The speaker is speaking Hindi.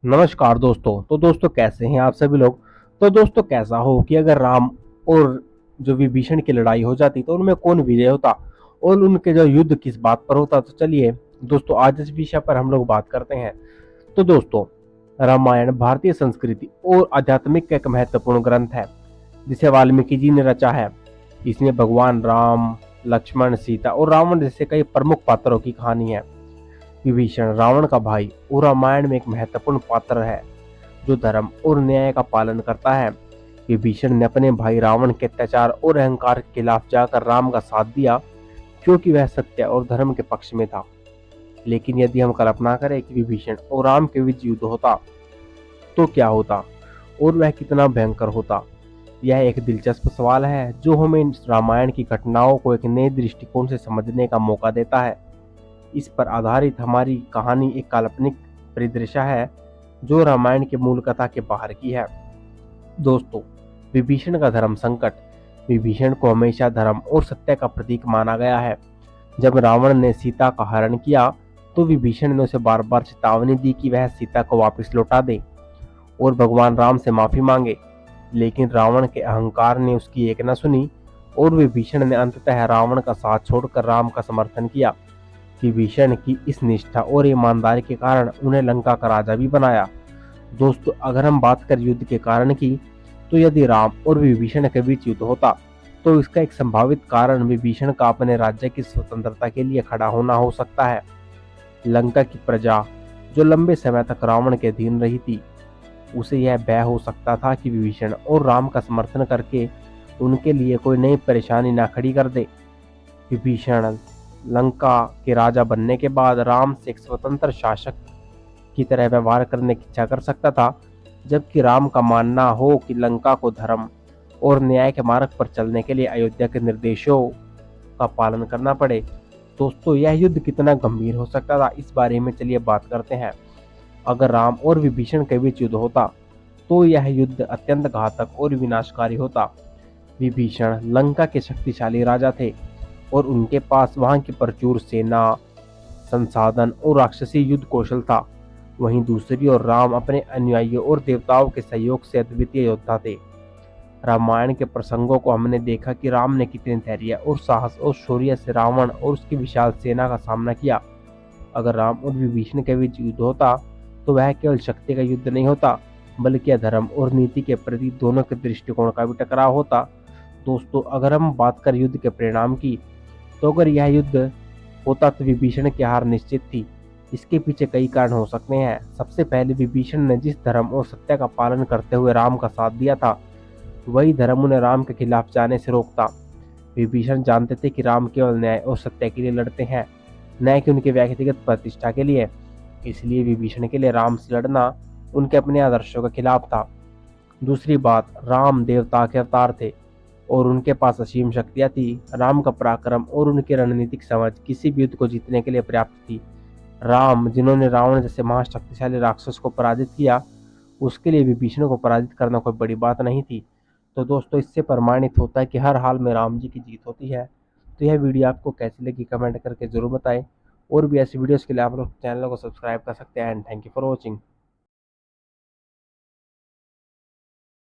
नमस्कार दोस्तों। तो दोस्तों कैसे हैं आप सभी लोग। तो दोस्तों कैसा हो कि अगर राम और जो विभीषण की लड़ाई हो जाती तो उनमें कौन विजय होता और उनके जो युद्ध किस बात पर होता। तो चलिए दोस्तों आज इस विषय पर हम लोग बात करते हैं। तो दोस्तों रामायण भारतीय संस्कृति और आध्यात्मिक का एक महत्वपूर्ण ग्रंथ है जिसे वाल्मीकि जी ने रचा है। इसमें भगवान राम, लक्ष्मण, सीता और रावण जैसे कई प्रमुख पात्रों की कहानी है। विभीषण रावण का भाई और रामायण में एक महत्वपूर्ण पात्र है जो धर्म और न्याय का पालन करता है। विभीषण ने अपने भाई रावण के अत्याचार और अहंकार के खिलाफ जाकर राम का साथ दिया क्योंकि वह सत्य और धर्म के पक्ष में था। लेकिन यदि हम कल्पना करें कि विभीषण और राम के बीच युद्ध होता तो क्या होता और वह कितना भयंकर होता। यह एक दिलचस्प सवाल है जो हमें रामायण की घटनाओं को एक नए दृष्टिकोण से समझने का मौका देता है। इस पर आधारित हमारी कहानी एक काल्पनिक परिदृश्य है जो रामायण के मूल कथा के बाहर की है। दोस्तों विभीषण का धर्म संकट। विभीषण को हमेशा धर्म और सत्य का प्रतीक माना गया है। जब रावण ने सीता का हरण किया तो विभीषण ने उसे बार बार चेतावनी दी कि वह सीता को वापस लौटा दे और भगवान राम से माफी मांगे। लेकिन रावण के अहंकार ने उसकी एक न सुनी और विभीषण ने अंततः रावण का साथ छोड़कर राम का समर्थन किया। विभीषण की इस निष्ठा और ईमानदारी के कारण उन्हें लंका का राजा भी बनाया। दोस्तों अगर हम बात करें युद्ध के कारण की तो यदि राम और विभीषण के बीच युद्ध होता तो इसका एक संभावित कारण विभीषण का अपने राज्य की स्वतंत्रता के लिए खड़ा होना हो सकता है। लंका की प्रजा जो लंबे समय तक रावण के अधीन रही थी उसे यह भय हो सकता था कि विभीषण और राम का समर्थन करके उनके लिए कोई नई परेशानी ना खड़ी कर दे। विभीषण लंका के राजा बनने के बाद राम से एक स्वतंत्र शासक की तरह व्यवहार करने की इच्छा कर सकता था, जबकि राम का मानना हो कि लंका को धर्म और न्याय के मार्ग पर चलने के लिए अयोध्या के निर्देशों का पालन करना पड़े। दोस्तों यह युद्ध कितना गंभीर हो सकता था इस बारे में चलिए बात करते हैं। अगर राम और विभीषण के बीच युद्ध होता तो यह युद्ध अत्यंत घातक और विनाशकारी होता। विभीषण लंका के शक्तिशाली राजा थे और उनके पास वहां की प्रचुर सेना, संसाधन और राक्षसी युद्ध कौशल था। वहीं दूसरी ओर राम अपने अनुयायियों और देवताओं के सहयोग से अद्वितीय योद्धा थे। रामायण के प्रसंगों को हमने देखा कि राम ने कितने धैर्य और साहस और शौर्य से रावण और उसकी विशाल सेना का सामना किया। अगर राम और विभीषण के बीच युद्ध होता तो वह केवल शक्ति का युद्ध नहीं होता बल्कि धर्म और नीति के प्रति दोनों के दृष्टिकोण का भी टकराव होता। दोस्तों अगर हम बात करें युद्ध के परिणाम की तो अगर यह युद्ध होता तो विभीषण की हार निश्चित थी। इसके पीछे कई कारण हो सकते हैं। सबसे पहले विभीषण ने जिस धर्म और सत्य का पालन करते हुए राम का साथ दिया था वही धर्म उन्हें राम के खिलाफ जाने से रोकता। विभीषण जानते थे कि राम केवल न्याय और सत्य के लिए लड़ते हैं, न कि उनके व्यक्तिगत प्रतिष्ठा के लिए। इसलिए विभीषण के लिए राम से लड़ना उनके अपने आदर्शों के खिलाफ था। दूसरी बात, राम देवता के अवतार थे और उनके पास असीम शक्तियां थी। राम का पराक्रम और उनकी रणनीतिक समझ किसी भी युद्ध को जीतने के लिए पर्याप्त थी। राम जिन्होंने रावण जैसे महाशक्तिशाली राक्षस को पराजित किया उसके लिए विभीषण को पराजित करना कोई बड़ी बात नहीं थी। तो दोस्तों इससे प्रमाणित होता है कि हर हाल में राम जी की जीत होती है। तो यह वीडियो आपको कैसी लगी कमेंट करके जरूर बताएं और भी ऐसी वीडियोस के लिए आप लोग चैनल को सब्सक्राइब कर सकते हैं। And thank you for watching.